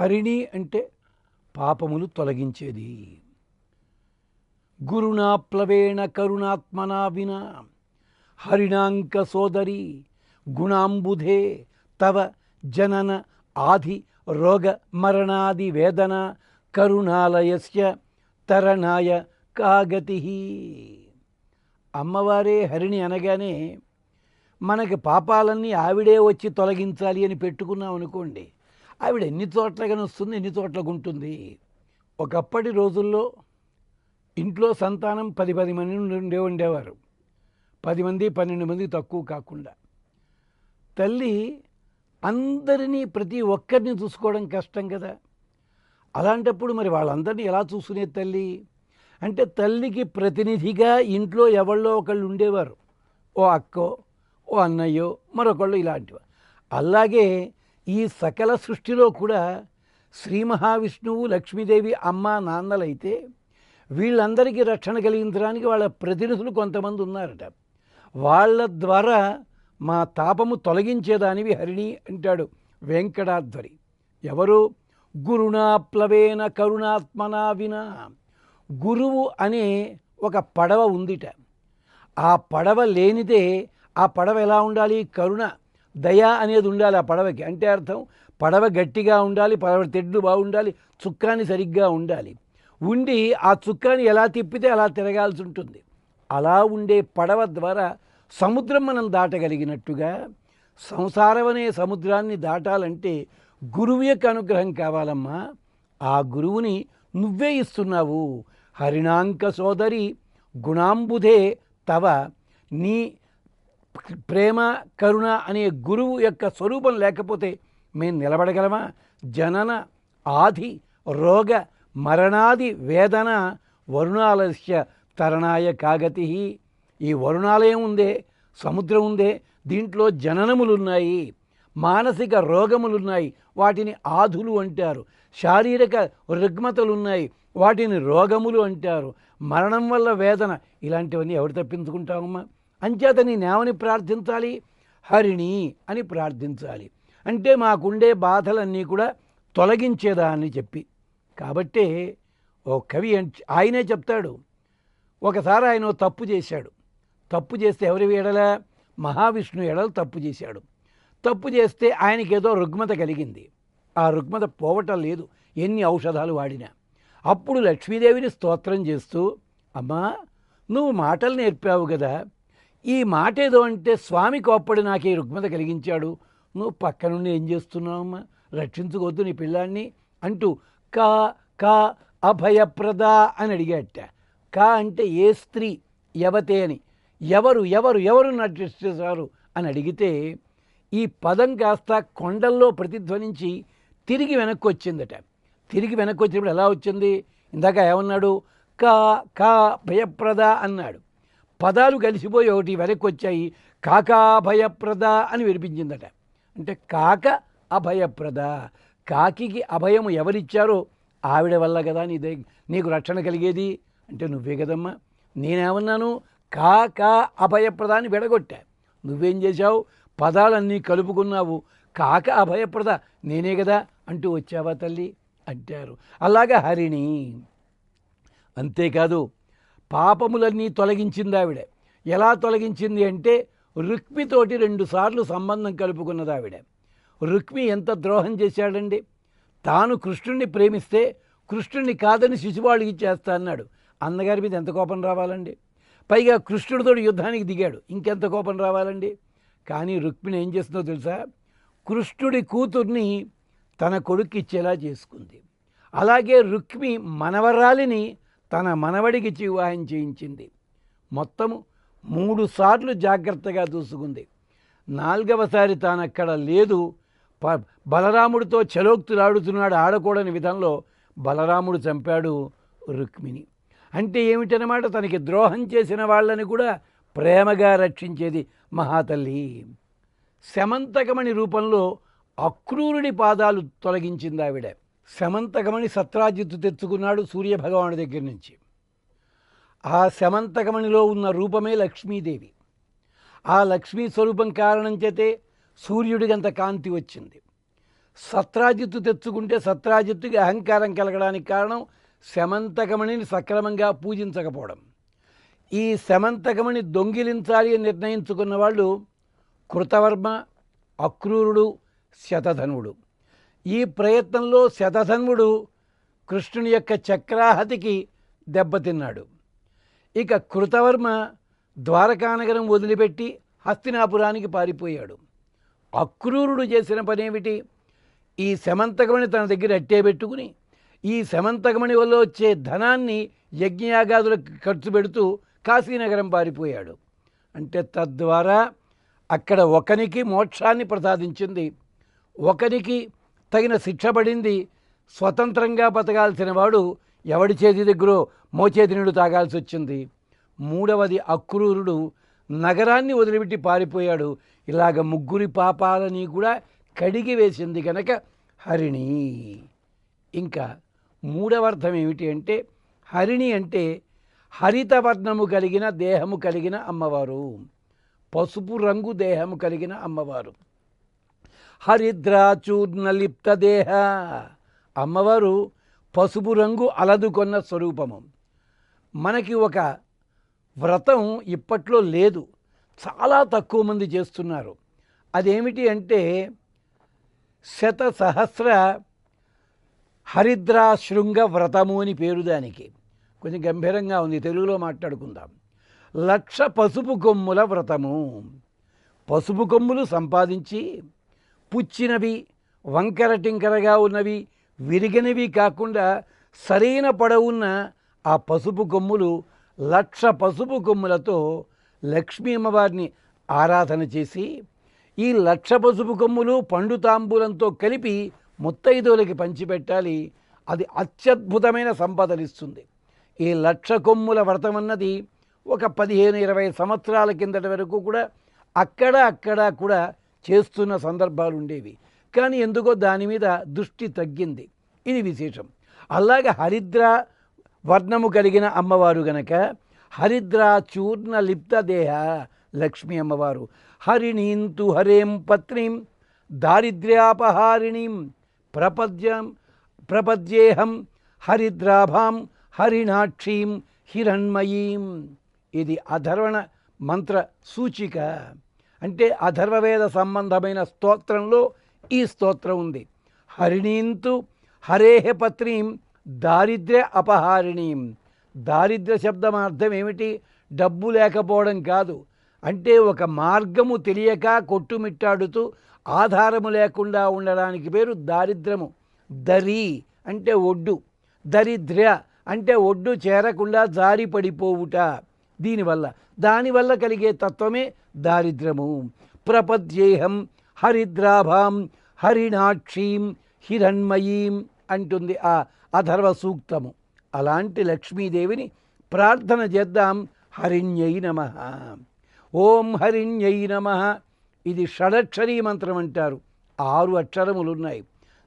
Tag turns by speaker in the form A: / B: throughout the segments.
A: హరిణి అంటే పాపములు తొలగించేది. గురునా ప్లవేణ కరుణాత్మనా వినా హరిణాంక సోదరి గుణాంబుధే తవ జనన ఆది రోగ మరణాది వేదన కరుణాలయస్య తరణాయ కాగతి. అమ్మవారే హరిణి అనగానే మనకి పాపాలన్నీ ఆవిడే వచ్చి తొలగించాలి అని పెట్టుకున్నాం అనుకోండి, ఆవిడ ఎన్ని చోట్లగానే వస్తుంది, ఎన్ని చోట్లకు ఉంటుంది. ఒకప్పటి రోజుల్లో ఇంట్లో సంతానం 10 మంది ఉండేవారు. 10 మంది 12 మంది తక్కువ కాకుండా. తల్లి అందరినీ ప్రతి ఒక్కరిని చూసుకోవడం కష్టం కదా. అలాంటప్పుడు మరి వాళ్ళందరినీ ఎలా చూసుకునేది తల్లి అంటే, తల్లికి ప్రతినిధిగా ఇంట్లో ఎవళ్ళో ఒకళ్ళు ఉండేవారు. ఓ అక్కో, ఓ అన్నయ్యో, మరొకళ్ళు ఇలాంటివి. అలాగే ఈ సకల సృష్టిలో కూడా శ్రీ మహావిష్ణువు లక్ష్మీదేవి అమ్మ నాన్నలైతే వీళ్ళందరికీ రక్షణ కలిగించడానికి వాళ్ళ ప్రతినిధులు కొంతమంది ఉన్నారట. వాళ్ళ ద్వారా మా తాపము తొలగించేదానివి హరిణి అంటాడు వెంకటాధ్వరి. ఎవరు? గురునా ప్లవేన కరుణాత్మనా వినా. గురువు అనే ఒక పడవ ఉందిట. ఆ పడవ లేనిదే ఆ పడవ ఎలా ఉండాలి? కరుణ, దయ అనేది ఉండాలి ఆ పడవకి. అంటే అర్థం పడవ గట్టిగా ఉండాలి, పడవ తెడ్లు బాగుండాలి, చుక్కాని సరిగ్గా ఉండాలి. ఉండి ఆ చుక్కాని ఎలా తిప్పితే అలా తిరగాల్సి ఉంటుంది. అలా ఉండే పడవ ద్వారా సముద్రం మనం దాటగలిగినట్టుగా సంసారం అనే సముద్రాన్ని దాటాలంటే గురువు యొక్క అనుగ్రహం కావాలమ్మా. ఆ గురువుని నువ్వే ఇస్తున్నావు. హరిణాంక సోదరి గుణాంబుధే తవ. నీ ప్రేమ కరుణ అనే గురువు యొక్క స్వరూపం లేకపోతే మేము నిలబడగలమా? జనన ఆది రోగ మరణాది వేదన వరుణాలస్య తరణాయ కాగతి. ఈ వరుణాలయం ఉందే, సముద్రం ఉందే, దీంట్లో జననములున్నాయి, మానసిక రోగములున్నాయి, వాటిని ఆధులు అంటారు. శారీరక రుగ్మతలున్నాయి, వాటిని రోగములు అంటారు. మరణం వల్ల వేదన, ఇలాంటివన్నీ ఎవరు తప్పించుకుంటామమ్మా? అంచేత నేనేమని ప్రార్థించాలి? హరిణి అని ప్రార్థించాలి. అంటే మాకుండే బాధలన్నీ కూడా తొలగించేదా అని చెప్పి. కాబట్టే ఓ కవి ఆయనే చెప్తాడు. ఒకసారి ఆయన తప్పు చేశాడు. తప్పు చేస్తే ఎవరి ఎడల? మహావిష్ణు ఎడల తప్పు చేశాడు. తప్పు చేస్తే ఆయనకి ఏదో రుగ్మత కలిగింది. ఆ రుగ్మత పోవటం లేదు, ఎన్ని ఔషధాలు వాడినా. అప్పుడు లక్ష్మీదేవిని స్తోత్రం చేస్తూ, అమ్మా నువ్వు మాటలు నేర్పావు కదా, ఈ మాట ఏదో అంటే స్వామి కోప్పడి నాకు ఈ రుగ్మత కలిగించాడు, నువ్వు పక్క నుండి ఏం చేస్తున్నావమ్మా, రక్షించుకోవద్దు నీ పిల్లాన్ని అంటూ కా కా అభయప్రద అని అడిగాట. కా అంటే ఏ స్త్రీ, యవతే అని. ఎవరు ఎవరు ఎవరు నటిస్తారు అని అడిగితే ఈ పదం కాస్త కొండల్లో ప్రతిధ్వనించి తిరిగి వెనక్కి వచ్చిందట. తిరిగి వెనక్కి వచ్చినప్పుడు ఎలా వచ్చింది? ఇందాక ఏమన్నాడు? కా కా భయప్రద అన్నాడు. పదాలు కలిసిపోయి ఒకటి వెనక్కి వచ్చాయి. కాకా భయప్రద అని వినిపించిందట. అంటే కాక అభయప్రద. కాకికి అభయము ఎవరిచ్చారో ఆవిడ వల్ల కదా నీకు రక్షణ కలిగేది. అంటే నువ్వే కదమ్మా. నేనేమన్నాను? కా కా అభయప్రద అని విడగొట్టా. నువ్వేం చేశావు? పదాలన్నీ కలుపుకున్నావు. కాక అభయప్రద నేనే కదా అంటూ వచ్చావా తల్లి అంటారు. అలాగా హరిణి. అంతేకాదు పాపములన్నీ తొలగించింది ఆవిడ. ఎలా తొలగించింది అంటే రుక్మితోటి 2 సార్లు సంబంధం కలుపుకున్నది ఆవిడ. రుక్మి ఎంత ద్రోహం చేశాడండి. తాను కృష్ణుణ్ణి ప్రేమిస్తే కృష్ణుణ్ణి కాదని శిశుపాలుకి ఇచ్చేస్తా అన్నాడు. అన్నగారి మీద ఎంత కోపం రావాలండి. పైగా కృష్ణుడితో యుద్ధానికి దిగాడు, ఇంకెంత కోపం రావాలండి. కానీ రుక్మిణి ఏం చేస్తుందో తెలుసా? కృష్ణుడి కూతుర్ని తన కొడుక్కి ఇచ్చేలా చేసుకుంది. అలాగే రుక్మి మనవరాలిని తన మనవడికి వివాహం చేయించింది. మొత్తము 3 సార్లు జాగ్రత్తగా చూసుకుంది. 4వసారి తాను అక్కడ లేదు. బలరాముడితో చలోక్తులాడుతున్నాడు, ఆడకూడని విధంలో బలరాముడు చంపాడు రుక్మిణి. అంటే ఏమిటనమాట? తనకి ద్రోహం చేసిన వాళ్ళని కూడా ప్రేమగా రక్షించేది మహాతల్లి. శమంతకమణి రూపంలో అక్రూరుడి పాదాలు తొలగించింది ఆవిడ. శమంతకమణి సత్రాజిత్తు తెచ్చుకున్నాడు సూర్యభగవానుడి దగ్గర నుంచి. ఆ శమంతకమణిలో ఉన్న రూపమే లక్ష్మీదేవి. ఆ లక్ష్మీ స్వరూపం కారణం చేతే సూర్యుడికి అంత కాంతి వచ్చింది. సత్రాజిత్తు తెచ్చుకుంటే సత్రాజిత్తుకి అహంకారం కలగడానికి కారణం శమంతకమణిని సక్రమంగా పూజించకపోవడం. ఈ శమంతకమణి దొంగిలించాలి అని నిర్ణయించుకున్న వాళ్ళు కృతవర్మ, అక్రూరుడు, శతధన్వుడు. ఈ ప్రయత్నంలో శతధన్వుడు కృష్ణుని యొక్క చక్రాహతికి దెబ్బతిన్నాడు. ఇక కృతవర్మ ద్వారకానగరం వదిలిపెట్టి హస్తినాపురానికి పారిపోయాడు. అక్రూరుడు చేసిన పనేమిటి? ఈ శమంతకమణి తన దగ్గర అట్టే పెట్టుకుని ఈ శమంతకమణి వల్ల వచ్చే ధనాన్ని యజ్ఞయాగాదులకు ఖర్చు పెడుతూ కాశీనగరం పారిపోయాడు. అంటే తద్వారా అక్కడ ఒకనికి మోక్షాన్ని ప్రసాదించింది, ఒకనికి తగిన శిక్ష పడింది. స్వతంత్రంగా బతకాల్సిన వాడు ఎవడి చేతి దగ్గర మోచేతి నీళ్ళు తాగాల్సి వచ్చింది. మూడవది అక్రూరుడు నగరాన్ని వదిలిపెట్టి పారిపోయాడు. ఇలాగ ముగ్గురి పాపాలని కూడా కడిగి వేసింది కనుక హరిణి. ఇంకా మూడవ అర్థం ఏమిటి అంటే, హరిణి అంటే హరితవర్ణము కలిగిన దేహము కలిగిన అమ్మవారు, పసుపు రంగు దేహము కలిగిన అమ్మవారు. హరిద్రాచూర్ణలిప్త దేహ, అమ్మవారు పసుపు రంగు అలదుకొన్న స్వరూపము. మనకి ఒక వ్రతం ఇప్పట్లో లేదు, చాలా తక్కువ మంది చేస్తున్నారు. అదేమిటి అంటే శతసహస్ర హరిద్రాశృంగ వ్రతము అని పేరు. దానికి కొంచెం గంభీరంగా ఉంది, తెలుగులో మాట్లాడుకుందాం. 1,00,000 పసుపు కొమ్ముల వ్రతము. పసుపు కొమ్ములు సంపాదించి పుచ్చినవి, వంకర టింకరగా ఉన్నవి, విరిగినవి కాకుండా సరైన పొడవున్న ఆ పసుపు కొమ్ములు 1,00,000 పసుపు కొమ్ములతో లక్ష్మీ అమ్మవారిని ఆరాధన చేసి ఈ 1,00,000 పసుపు కొమ్ములు పండు తాంబూలంతో కలిపి ముత్తైదువులకి పంచిపెట్టాలి. అది అత్యద్భుతమైన సంపదనిస్తుంది. ఈ 1,00,000 కొమ్ముల వ్రతం అన్నది ఒక 15-20 సంవత్సరాల కిందటి వరకు కూడా అక్కడ కూడా చేస్తున్న సందర్భాలు ఉండేవి. కానీ ఎందుకో దాని మీద దృష్టి తగ్గింది. ఇది విశేషం. అలాగే హరిద్ర వర్ణము కలిగిన అమ్మవారు గనక హరిద్రా చూర్ణ లిప్త దేహ లక్ష్మీ అమ్మవారు. హరిణీంతు హరేం పత్నీం దారిద్ర్యాపహారిణీం ప్రపద్యేహం హరిద్రాభాం హరిణాక్షీం హిరణ్మయీం. ఇది అధర్వణ మంత్ర సూచిక. అంటే అధర్వవేద సంబంధమైన స్తోత్రంలో ఈ స్తోత్రం ఉంది. హరిణీంతు హరేహ పత్నీం దారిద్ర్య అపహారిణీం. దారిద్ర్య శబ్దమార్థం ఏమిటి? డబ్బు లేకపోవడం కాదు. అంటే ఒక మార్గము తెలియక కొట్టుమిట్టాడుతూ ఆధారము లేకుండా ఉండడానికి పేరు దారిద్రము. దరి అంటే ఒడ్డు, దరిద్ర్య అంటే ఒడ్డు చేరకుండా జారి పడిపోవుట. దానివల్ల కలిగే తత్వమే దారిద్రము. ప్రపద్యేహం హరిద్రాభాం హరిణాక్షీం హిరణ్మయీం అంటుంది ఆ అథర్వ సూక్తము. అలాంటి లక్ష్మీదేవిని ప్రార్థన చేద్దాం. హరిణ్యై నమః. ఓం హరిణ్యై నమః. ఇది షడక్షరీ మంత్రం అంటారు. 6 అక్షరములున్నాయి.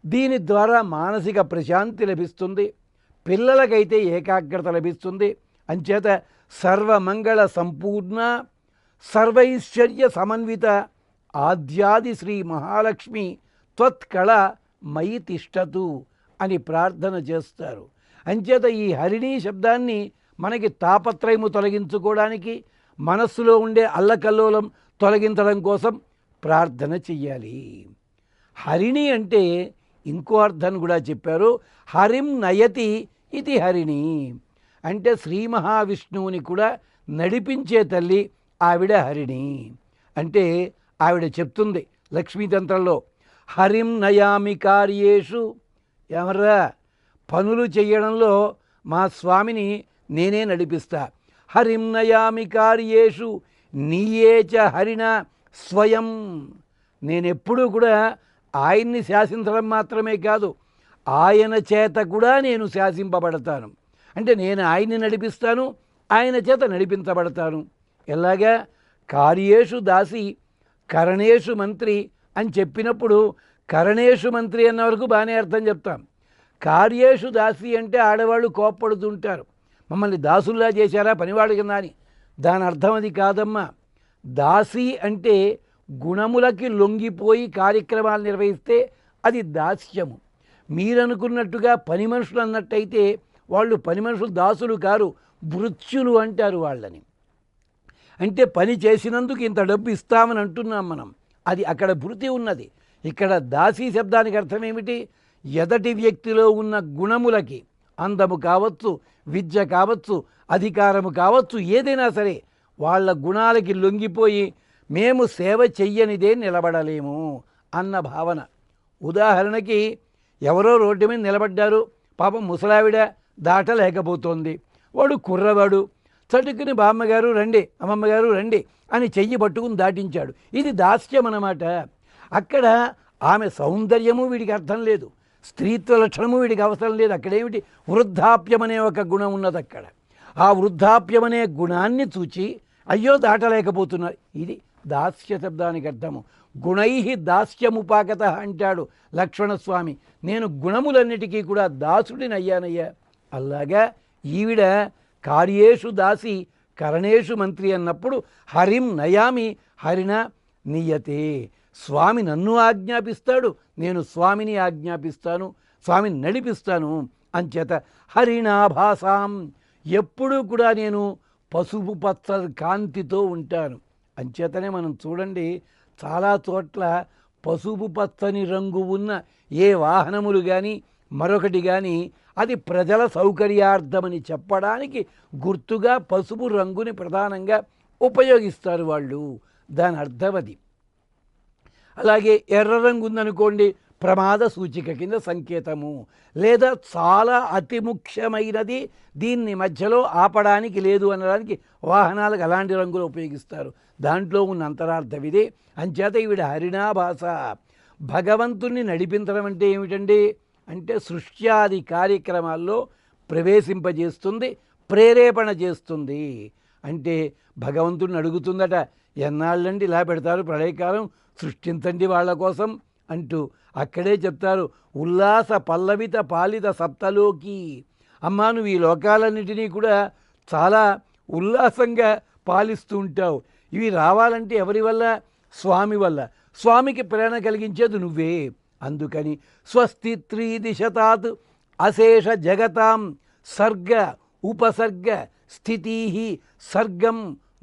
A: దీని ద్వారా మానసిక ప్రశాంతి లభిస్తుంది, పిల్లలకైతే ఏకాగ్రత లభిస్తుంది. అంచేత సర్వమంగళ సంపూర్ణ సర్వైశ్వర్య సమన్విత ఆద్యాది శ్రీ మహాలక్ష్మి త్వత్కళ మయి తిష్టతు అని ప్రార్థన చేస్తారు. అంచేత ఈ హరిణీ శబ్దాన్ని మనకి తాపత్రయము తొలగించుకోవడానికి, మనస్సులో ఉండే అల్లకల్లోలం తొలగించడం కోసం ప్రార్థన చెయ్యాలి. హరిణి అంటే ఇంకో అర్థం కూడా చెప్పారు. హరిం నయతి ఇది హరిణి అంటే శ్రీ మహావిష్ణువుని కూడా నడిపించే తల్లి ఆవిడ హరిణి. అంటే ఆవిడ చెప్తుంది లక్ష్మీతంత్రంలో, హరిం నయామి కార్యేషు. ఎవర్రా, పనులు చేయడంలో మా స్వామిని నేనే నడిపిస్తా. హరిం నయామి కార్యేషు నీయేచ హరిణ స్వయం. నేనెప్పుడూ కూడా ఆయన్ని శాసించడం మాత్రమే కాదు, ఆయన చేత కూడా నేను శాసింపబడతాను. అంటే నేను ఆయన్ని నడిపిస్తాను, ఆయన చేత నడిపించబడతాను. ఎలాగా? కార్యేషు దాసి కరణేషు మంత్రి అని చెప్పినప్పుడు కరణేషు మంత్రి అన్న వరకు బాగానే అర్థం చెప్తాం. కార్యేషు దాసి అంటే ఆడవాళ్ళు కోప్పడుతుంటారు, మమ్మల్ని దాసుల్లా చేశారా పనివాడు కింద అని. దాని అర్థం అది కాదమ్మా. దాసి అంటే గుణములకి లొంగిపోయి కార్యక్రమాలు నిర్వహిస్తే అది దాస్యము. మీరనుకున్నట్టుగా పని మనుషులు అన్నట్టయితే వాళ్ళు పని మనుషులు దాసులు కారు, భృత్యులు అంటారు వాళ్ళని. అంటే పని చేసినందుకు ఇంత డబ్బు ఇస్తామని అంటున్నాం మనం, అది అక్కడ భృతి ఉన్నది. ఇక్కడ దాసీ శబ్దానికి అర్థం ఏమిటి? ఎదటి వ్యక్తిలో ఉన్న గుణములకి, అందము కావచ్చు, విద్య కావచ్చు, అధికారము కావచ్చు, ఏదైనా సరే వాళ్ళ గుణాలకి లొంగిపోయి మేము సేవ చెయ్యనిదే నిలబడలేము అన్న భావన. ఉదాహరణకి ఎవరో రోడ్డు మీద నిలబడ్డారు, పాపం ముసలావిడ దాటలేకపోతోంది, వాడు కుర్రవాడు చటుకుని బామ్మగారు రండి, అమ్మమ్మగారు రండి అని చెయ్యి పట్టుకుని దాటించాడు. ఇది దాస్యం అన్నమాట. అక్కడ ఆమె సౌందర్యము వీడికి అర్థం లేదు, స్త్రీత్వ లక్షణము వీడికి అవసరం లేదు. అక్కడేమిటి? వృద్ధాప్యం అనే ఒక గుణం ఉన్నది అక్కడ. ఆ వృద్ధాప్యం అనే గుణాన్ని చూచి అయ్యో దాటలేకపోతున్నారు. ఇది దాస్య శబ్దానికి అర్థము. గుణై దాస్యముపాగత అంటాడు లక్ష్మణస్వామి. నేను గుణములన్నిటికీ కూడా దాసుడిని అయ్యానయ్యా. అలాగా ఈవిడ కార్యేషు దాసి కరణేషు మంత్రి అన్నప్పుడు హరిం నయామి హరిణ నియతే. స్వామి నన్ను ఆజ్ఞాపిస్తాడు, నేను స్వామిని ఆజ్ఞాపిస్తాను, స్వామిని నడిపిస్తాను. అంచేత హరిణాభాసాం, ఎప్పుడూ కూడా నేను పసుపు పచ్చ కాంతితో ఉంటాను. అంచేతనే మనం చూడండి, చాలా చోట్ల పసుపు పచ్చని రంగు ఉన్న ఏ వాహనములు కానీ మరొకటి కానీ అది ప్రజల సౌకర్యార్థమని చెప్పడానికి గుర్తుగా పసుపు రంగుని ప్రధానంగా ఉపయోగిస్తారు వాళ్ళు. దాని అర్థం అది. అలాగే ఎర్ర రంగు ఉందనుకోండి, ప్రమాద సూచిక కింద సంకేతము, లేదా చాలా అతి ముఖ్యమైనది, దీన్ని మధ్యలో ఆపడానికి లేదు అనడానికి వాహనాలకు అలాంటి రంగులు ఉపయోగిస్తారు. దాంట్లో ఉన్న అంతరార్థం ఇదే. అంచేత ఈవిడ హరిణాభాష. భగవంతుణ్ణి నడిపించడం అంటే ఏమిటండి అంటే సృష్ట్యాది కార్యక్రమాల్లో ప్రవేశింపజేస్తుంది, ప్రేరేపణ చేస్తుంది. అంటే భగవంతుడిని అడుగుతుందట, ఎన్నాళ్ళండి ఇలా పెడతారు ప్రళయకాలం, సృష్టించండి వాళ్ళ కోసం అంటూ. అక్కడే చెప్తారు, ఉల్లాస పల్లవిత పాలిత సప్తలోకి. అమ్మా, నువ్వు ఈ లోకాలన్నిటినీ కూడా చాలా ఉల్లాసంగా పాలిస్తూ ఉంటావు. ఇవి రావాలంటే ఎవరి వల్ల? స్వామి వల్ల. స్వామికి ప్రేరణ కలిగించేది నువ్వే. అందుకని స్వస్తి త్రీదిశతాత్ అశేష జగతాం సర్గ ఉపసర్గ స్థితి సర్గం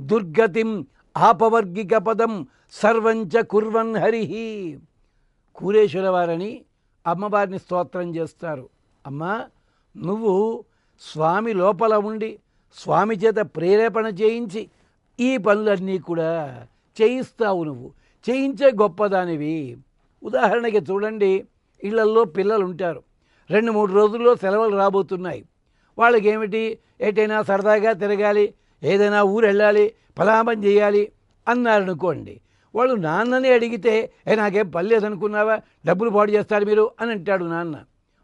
A: దుర్గతిం ఆపవర్గిక పదం సర్వంచ కుర్వన్ హరి. కూరేశ్వర వారని అమ్మవారిని స్తోత్రం చేస్తారు. అమ్మా, నువ్వు స్వామి లోపల ఉండి స్వామి చేత ప్రేరేపణ చేయించి ఈ పనులన్నీ కూడా చేయిస్తావు. నువ్వు చేయించే గొప్పదానివి. ఉదాహరణకి చూడండి, ఇళ్లల్లో పిల్లలు ఉంటారు, 2-3 రోజుల్లో సెలవులు రాబోతున్నాయి. వాళ్ళకి ఏమిటి, ఎటైనా సరదాగా తిరగాలి, ఏదైనా ఊరు వెళ్ళాలి, ఫలాపం చేయాలి అన్నారనుకోండి. వాళ్ళు నాన్నని అడిగితే నాకేం పని లేదనుకున్నావా, డబ్బులు పాడు చేస్తారు మీరు అని అంటాడు నాన్న.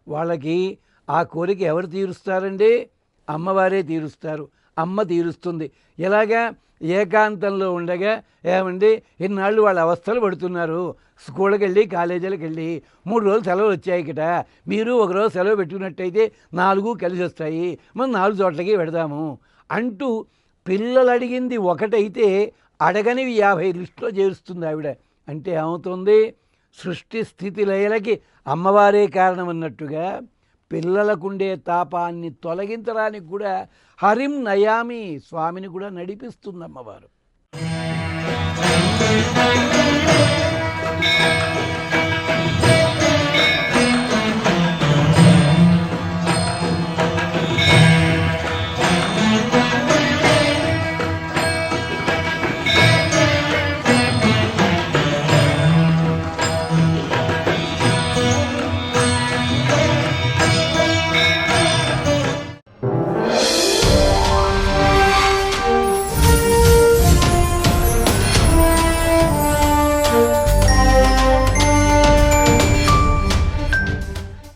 A: వాళ్ళకి ఆ కోరిక ఎవరు తీరుస్తారండి? అమ్మవారే తీరుస్తారు. అమ్మ తీరుస్తుంది. ఎలాగా? ఏకాంతంలో ఉండగా, ఏమండి ఇన్నాళ్ళు వాళ్ళ అవస్థలు పడుతున్నారు, స్కూళ్ళకి వెళ్ళి కాలేజీలకు వెళ్ళి 3 రోజులు సెలవులు వచ్చాయి ఇక్కడ, మీరు ఒకరోజు సెలవు పెట్టుకున్నట్టయితే 4 కలిసి వస్తాయి, మనం 4 చోట్లకి పెడదాము అంటూ పిల్లలు అడిగింది ఒకటైతే అడగనివి 50 లిస్టులో చేరుస్తుంది ఆవిడ. అంటే ఏమవుతుంది? సృష్టి స్థితి లయలకి అమ్మవారే కారణం అన్నట్టుగా పిల్లలకుండే తాపాన్ని తొలగించడానికి కూడా హరిం నయామి, స్వామిని కూడా నడిపిస్తుంది అమ్మవారు.